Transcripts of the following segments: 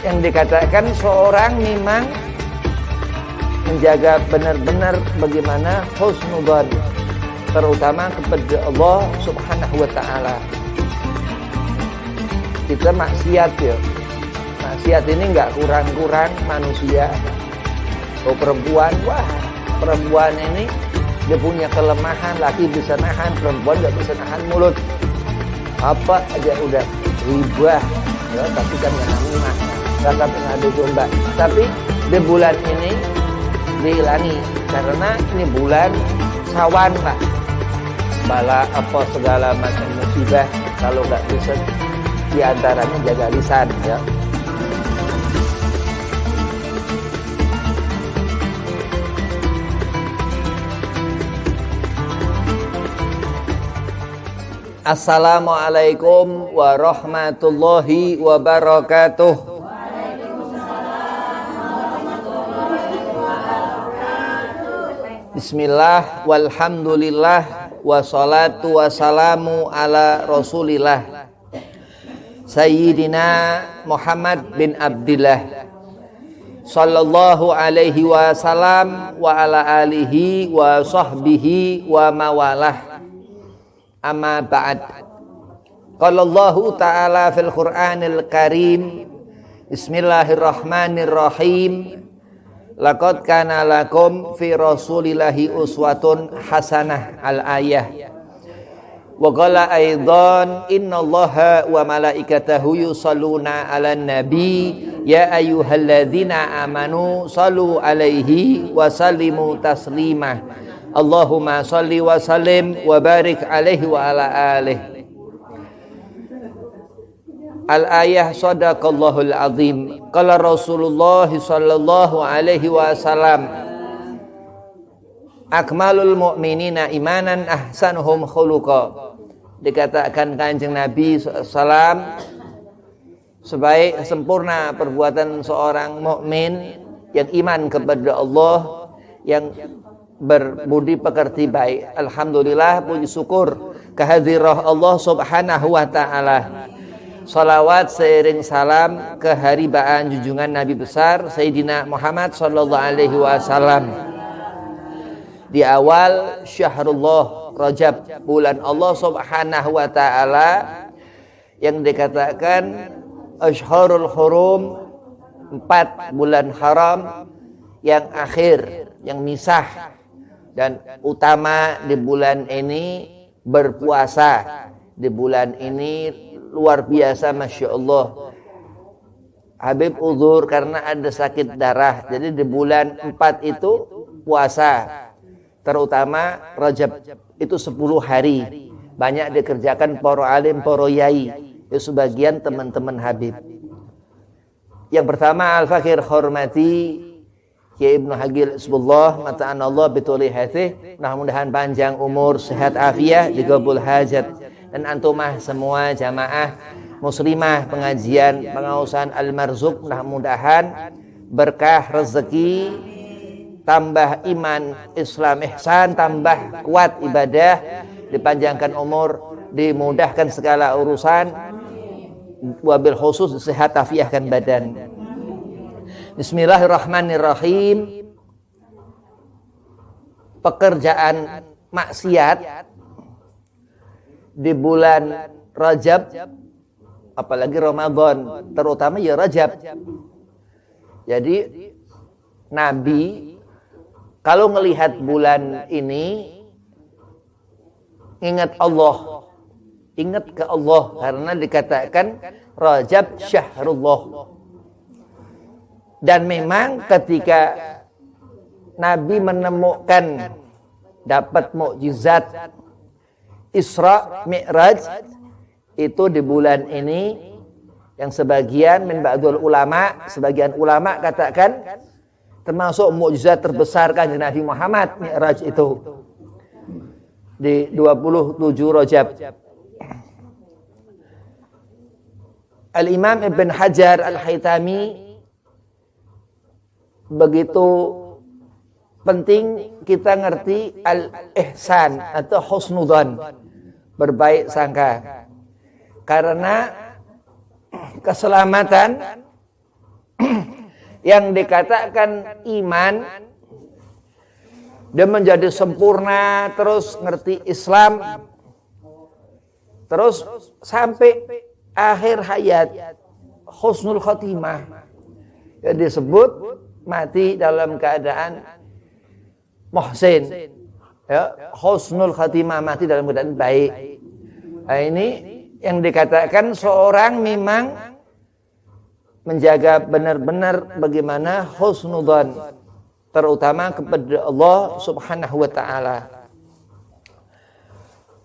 yang dikatakan seorang memang menjaga benar-benar bagaimana husnudzon, terutama kepada Allah Subhanahu wa taala. Kita maksiat ya. Maksiat ini enggak kurang-kurang manusia. Oh perempuan, wah, perempuan ini dia punya kelemahan, laki bisa nahan, perempuan enggak bisa nahan mulut. Apa aja udah ribah, ya, tapi kan enggak pernah dicoba. Tapi di bulan ini dihilangi karena ini bulan sawan Pak. Bala apa segala macam musibah kalau nggak bisa diantaranya jaga lisan ya. Assalamualaikum warahmatullahi wabarakatuh. Bismillah, walhamdulillah, wassalatu wassalamu ala rasulillah Sayyidina Muhammad bin Abdillah sallallahu alaihi wasallam wa ala alihi wa sahbihi wa mawalah. Amma ba'd. Qala Allah Ta'ala fil Qur'anil Karim. Bismillahirrahmanirrahim. Laqad kana lakum fi Rasulillahi uswatun hasanah al-ayah. Wa qala aidan innallaha wa malaikatahu yusalluna 'alan nabi ya ayyuhalladzina amanu sallu 'alaihi wa sallimu taslima. Allahumma salli wa sallim wa barik alaihi wa ala alihi. Al-ayah sadaqallahul azim. Qala Rasulullah sallallahu alaihi wasallam akmalul mu'minina imanan ahsanuhum khuluqa. Dikatakan Kanjeng Nabi sallam sebaik sempurna perbuatan seorang mukmin yang iman kepada Allah, yang berbudi pekerti baik. Alhamdulillah, puji syukur kehadirat Allah Subhanahu wa taala. Salawat seiring salam keharibaan junjungan Nabi besar Sayyidina Muhammad sallallahu alaihi wasallam. Di awal Syahrullah Rajab, bulan Allah Subhanahu wa taala yang dikatakan Ashharul Hurum, 4 bulan haram yang akhir, yang misah. Dan utama di bulan ini berpuasa. Di bulan ini luar biasa, Masya Allah. Habib uzur karena ada sakit darah. Jadi di bulan 4 itu puasa. Terutama Rajab itu 10 hari. Banyak dikerjakan para alim, para yai. Ya, sebagian teman-teman Habib. Yang pertama Al-Fakir hormati Kiai Ibnu Hagil Isbullah mata'an Allah bituli hatih. Mudah-mudahan panjang umur, sehat afiah, digabul hajat. Dan antumah semua jamaah muslimah pengajian pengausan Al-Marzuq, mudah-mudahan berkah rezeki, tambah iman, Islam, ihsan, tambah kuat ibadah, dipanjangkan umur, dimudahkan segala urusan, wabil khusus sehat afiahkan badan. Bismillahirrahmanirrahim. Pekerjaan maksiat di bulan Rajab, apalagi Ramadan, terutama ya Rajab. Jadi Nabi kalau melihat bulan ini ingat Allah, ingat ke Allah, karena dikatakan Rajab syahrullah. Dan memang ketika Nabi menemukan dapat mukjizat Isra Mi'raj itu di bulan ini, yang sebagian min ba'dul ulama, sebagian ulama katakan termasuk mukjizat terbesar Kanjeng Nabi Muhammad Mi'raj itu di 27 Rajab. Al-Imam Ibn Hajar Al-Haytami begitu penting kita ngerti al-ihsan atau husnudzon, berbaik sangka, karena keselamatan Yang dikatakan iman, dia menjadi sempurna, terus ngerti Islam, terus sampai akhir hayat husnul khotimah, ya disebut mati dalam keadaan muhsin, ya husnul khotimah, mati dalam keadaan baik. Nah, ini yang dikatakan seorang memang menjaga benar-benar bagaimana husnudzan, terutama kepada Allah Subhanahu wa taala.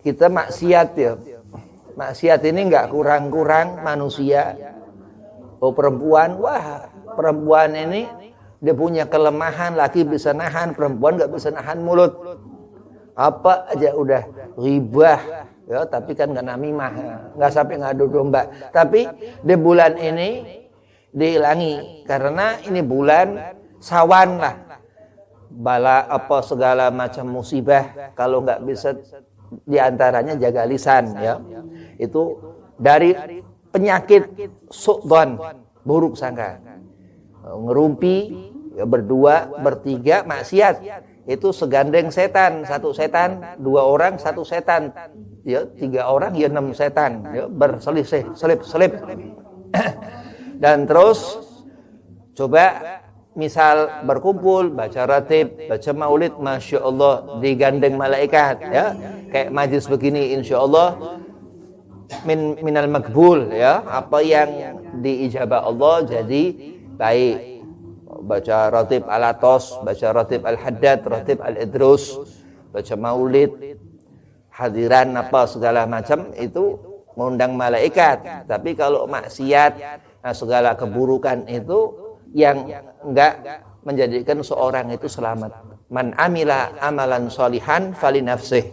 Kita maksiat ya. Maksiat ini enggak kurang-kurang manusia. Oh perempuan, wah, perempuan ini dia punya kelemahan, laki bisa nahan, perempuan enggak bisa nahan mulut. Apa aja udah ghibah, ya, tapi kan enggak namimah, enggak sampai ngadu domba. Tapi di bulan ini dihilangi karena ini bulan sawan lah, bala apa segala macam musibah, kalau nggak bisa diantaranya jaga lisan, ya itu dari penyakit su'don, buruk sangka, ngerumpi, ya, berdua bertiga maksiat, itu segandeng setan, satu setan, dua orang satu setan, ya tiga orang ya 6 setan, ya berselisih selip dan terus coba misal berkumpul baca ratib, baca maulid, masya Allah digandeng malaikat, ya kayak majlis begini insya Allah minal makbul, ya apa yang diijabah Allah jadi baik. Baca ratib al-atos, baca ratib al-haddad, ratib al-idrus, baca maulid, hadiran apa segala macam itu mengundang malaikat. Tapi kalau maksiat, nah, segala keburukan itu yang enggak menjadikan seorang itu selamat. Man amila amalan sholihan fali nafsih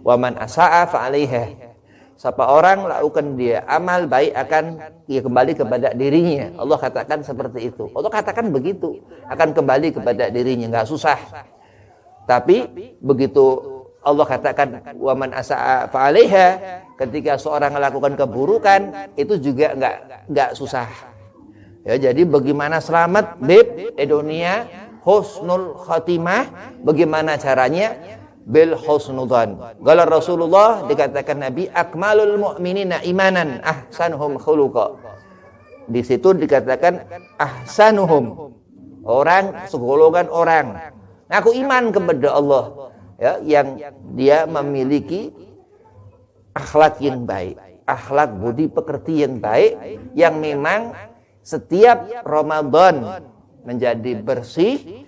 wa man asa'a fa 'alaiha. Siapa orang lakukan dia amal baik akan ia kembali kepada dirinya. Allah katakan seperti itu. Allah katakan begitu, akan kembali kepada dirinya, enggak susah. Tapi begitu Allah katakan wa man asa'a fa 'alaiha, ketika seorang melakukan keburukan itu juga enggak susah. Ya, jadi bagaimana selamat di dunia husnul khatimah, bagaimana caranya? Bil husnudzan. Qala Rasulullah, dikatakan Nabi, akmalul mu'minina imanan ahsanuhum khuluqa. Di situ dikatakan ahsanuhum, orang segolongan orang ngaku iman kepada Allah, ya, yang dia memiliki akhlak yang baik, akhlak budi pekerti yang baik, yang memang setiap Ramadan menjadi bersih,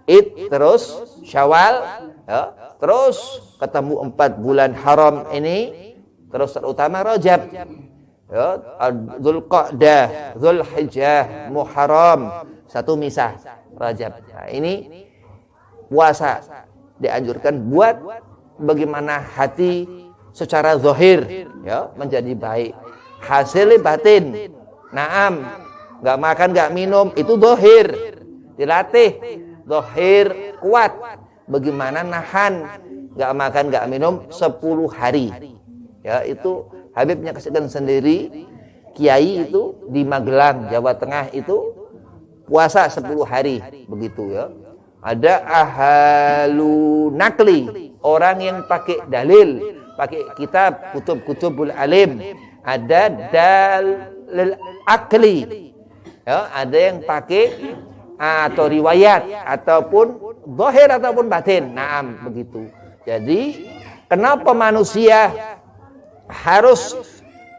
Id terus Syawal, ya, terus ketemu 4 bulan haram ini, terus terutama Rajab, ya, Dzulqa'dah, Dzulhijjah, Muharram, satu misah Rajab. Nah, ini puasa dianjurkan buat bagaimana hati secara zahir, ya, menjadi baik. Hasilnya batin, naam, nggak makan nggak minum itu zahir, dilatih zahir kuat. Bagaimana nahan nggak makan nggak minum 10 hari, ya itu Habib menyaksikan sendiri. Kiai itu di Magelang, Jawa Tengah itu puasa 10 hari begitu, ya. Ada ahlu nakli, orang yang pakai dalil, pakai kitab kutubul alim. Ada dalil akli, ya, ada yang pakai atau riwayat ataupun zahir ataupun batin. Naam begitu. Jadi kenapa manusia harus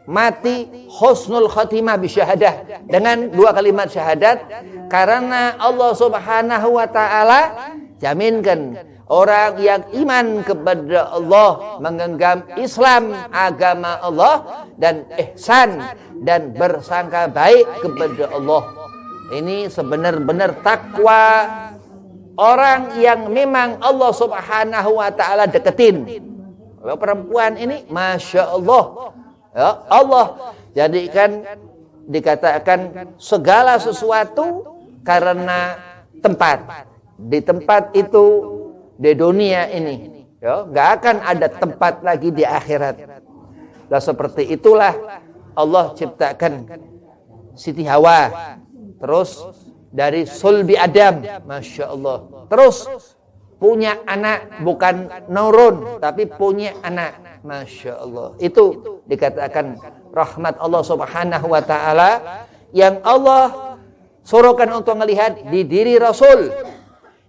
mati husnul khatimah bisyahadah dengan 2 kalimat syahadat? Karena Allah Subhanahu wa taala jaminkan orang yang iman kepada Allah, menggenggam Islam agama Allah, dan ihsan dan bersangka baik kepada Allah. Ini sebenar-benar takwa orang yang memang Allah Subhanahu wa taala deketin. Kalau perempuan ini masya Allah, ya, Allah jadikan dikatakan segala sesuatu karena tempat. Di tempat itu di dunia ini, ya, nggak akan ada tempat lagi di akhirat. Nah, seperti itulah Allah ciptakan Siti Hawa, terus dari sulbi Adam, Masya Allah, terus punya anak, bukan nurun tapi punya anak, Masya Allah. Itu dikatakan rahmat Allah subhanahu wa ta'ala yang Allah suruhkan untuk melihat di diri Rasul,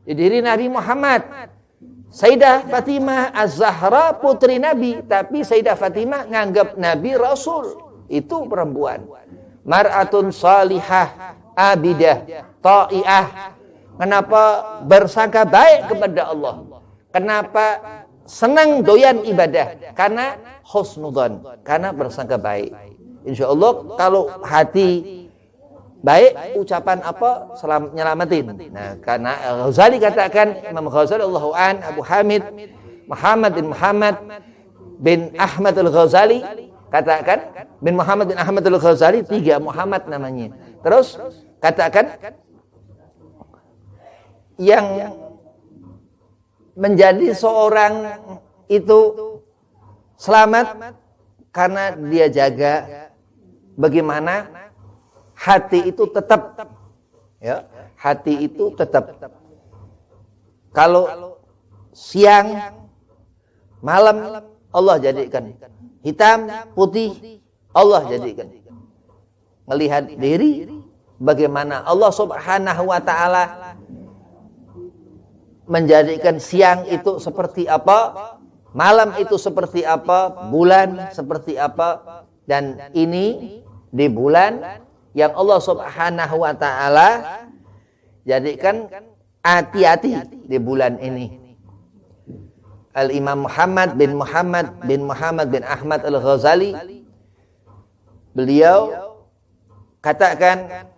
di diri Nabi Muhammad. Sayyidah Fatimah Az-Zahra putri Nabi, tapi Sayyidah Fatimah nganggap Nabi Rasul. Itu perempuan. Mar'atun salihah, abidah, ta'iah. Kenapa bersangka baik kepada Allah? Kenapa senang doyan ibadah? Karena husnudzon, karena bersangka baik. Insya Allah kalau hati baik, ucapan apa nyelamatin. Nah, karena Al-Ghazali katakan, Imam Ghazali Allahu an, Abu Hamid Muhammad bin Ahmad Al-Ghazali katakan, bin Muhammad bin Ahmad Al-Ghazali, 3 Muhammad namanya. Terus katakan yang menjadi seorang itu selamat karena dia jaga bagaimana hati itu tetap, ya, hati itu tetap. Kalau siang, malam Allah jadikan hitam, putih, Allah jadikan. Melihat diri bagaimana Allah subhanahu wa ta'ala menjadikan siang itu seperti apa, malam itu seperti apa, bulan seperti apa. Dan ini di bulan yang Allah subhanahu wa ta'ala jadikan hati-hati di bulan ini. Al-Imam Muhammad bin Ahmad Al-Ghazali, beliau katakan,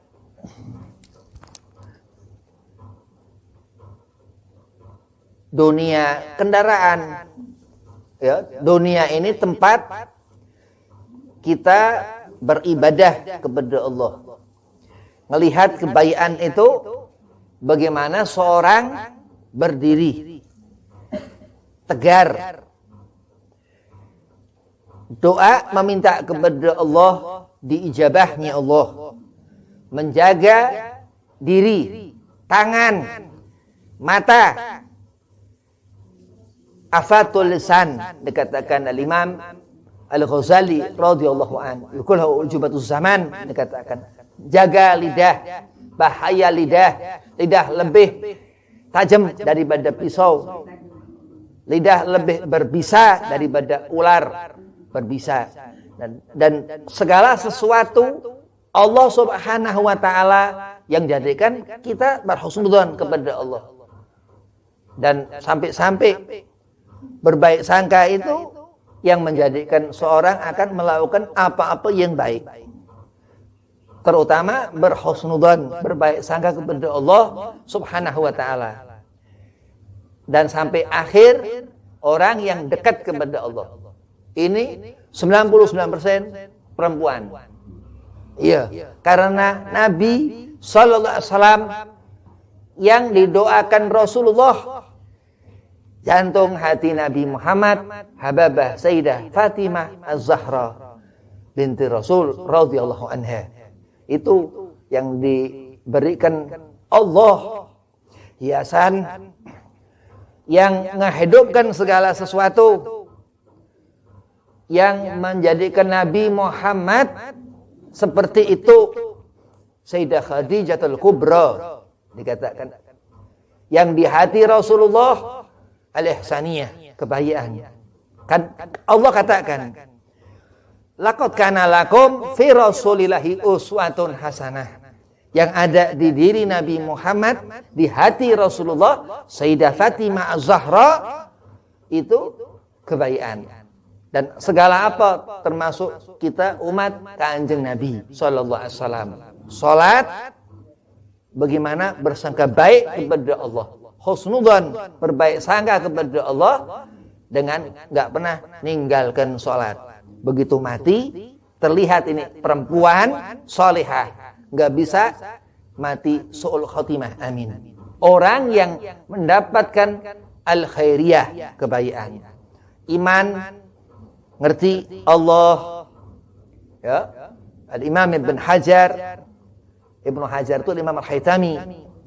dunia kendaraan, ya, dunia ini tempat kita beribadah kepada Allah. Melihat kebaikan itu bagaimana seorang berdiri tegar, doa meminta kepada Allah, diijabahnya Allah. Menjaga diri, tangan, mata, afatul lisan, dikatakan al-Imam Al-Ghazali radhiyallahu anhu, yukulhu ujubatus zaman, dikatakan jaga lidah, bahaya lidah. Lidah lebih tajam daripada pisau, lidah lebih berbisa daripada ular berbisa. Dan segala sesuatu Allah subhanahu wa ta'ala yang jadikan kita berhusnudzon kepada Allah. Dan sampai-sampai berbaik sangka itu yang menjadikan seorang akan melakukan apa-apa yang baik. Terutama berhusnudzon, berbaik sangka kepada Allah subhanahu wa ta'ala. Dan sampai akhir orang yang dekat kepada Allah. Ini 99% perempuan. Iya, karena Nabi sallallahu alaihi wasallam yang didoakan Rasulullah, jantung hati Nabi Muhammad, Hababah Sayyidah Fatimah Az-Zahra binti Rasul radhiyallahu anha. Itu yang diberikan Allah, hiasan yang menghidupkan segala sesuatu, yang menjadikan Nabi Muhammad seperti itu. Sayyidah Khadijatul Kubra dikatakan, yang di hati Rasulullah al-ihsaniyah, kebahagiaan. Kan Allah katakan, laqad kana lakum fi rasulillahi uswatun hasanah. Yang ada di diri Nabi Muhammad, di hati Rasulullah Sayyidah Fatimah Az-Zahra, itu kebahagiaan. Dan segala apa termasuk kita umat Kanjeng Nabi sallallahu alaihi wasallam. Salat bagaimana bersangka baik kepada Allah, husnudzon, berbaik sangka kepada Allah dengan enggak pernah ninggalkan salat. Begitu mati terlihat ini perempuan salihah, enggak bisa mati su'ul khotimah, amin. Orang yang mendapatkan al-khairiyah, kebaikan, iman, ngerti Allah, ya. Al-Imam Ibn Hajar Ibnu Hajar itu Imam Al-Haytami.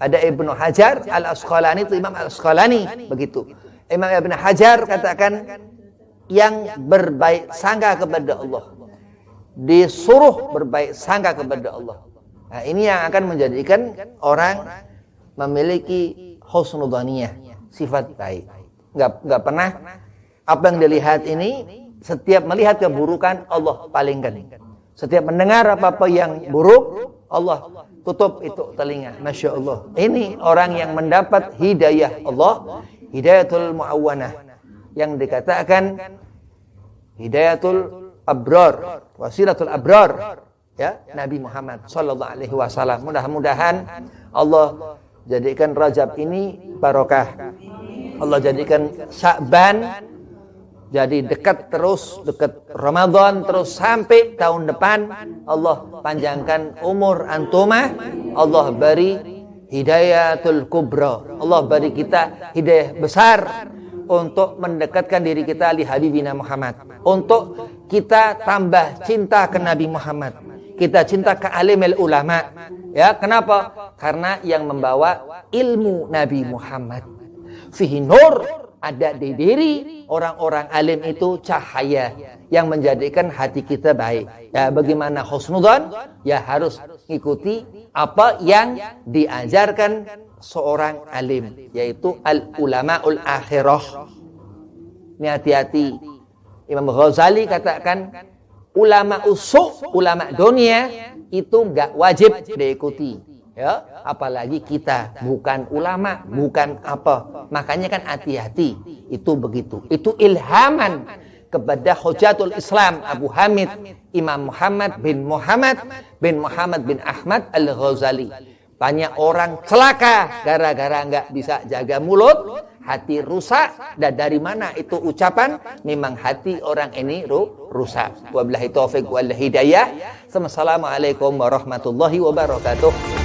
Ada Ibnu Hajar Al-Asqalani itu Imam Al-Asqalani. Begitu. Imam Ibnu Hajar katakan yang berbaik sangka kepada Allah, disuruh berbaik sangka kepada Allah. Nah, ini yang akan menjadikan orang memiliki husnudhaniyah, sifat baik. Enggak pernah apa yang dilihat ini, setiap melihat keburukan Allah palingkan. Setiap mendengar apa-apa yang buruk, Allah tutup itu telinga. Masya Allah. Ini orang yang mendapat hidayah Allah, hidayatul mu'awwanah, yang dikatakan hidayatul abrar, wasilatul abrar, ya, Nabi Muhammad sallallahu alaihi wasallam. Mudah-mudahan Allah jadikan Rajab ini barokah. Allah jadikan Sya'ban jadi dekat terus, dekat Ramadan terus sampai tahun depan. Allah panjangkan umur antumah. Allah beri hidayatul kubra. Allah beri kita hidayah besar untuk mendekatkan diri kita li habibina Muhammad. Untuk kita tambah cinta ke Nabi Muhammad. Kita cinta ke alimul ulama. Ya, kenapa? Karena yang membawa ilmu Nabi Muhammad. Fihi nur, ada di diri orang-orang alim itu cahaya yang menjadikan hati kita baik. Ya, bagaimana husnudzan? Ya harus ikuti apa yang diajarkan seorang alim, yaitu al-ulamaul akhirah. Ini hati-hati. Imam Ghazali katakan ulama usuk, ulama dunia itu enggak wajib diikuti. Ya, apalagi kita bukan ulama, bukan apa. Makanya kan hati-hati. Itu begitu. Itu ilhaman kepada Hujatul Islam Abu Hamid Imam Muhammad bin Ahmad Al-Ghazali. Banyak orang celaka gara-gara enggak bisa jaga mulut, hati rusak. Dan dari mana itu ucapan? Memang hati orang ini rusak. Wabillahi taufiq wal hidayah. Assalamualaikum warahmatullahi wabarakatuh.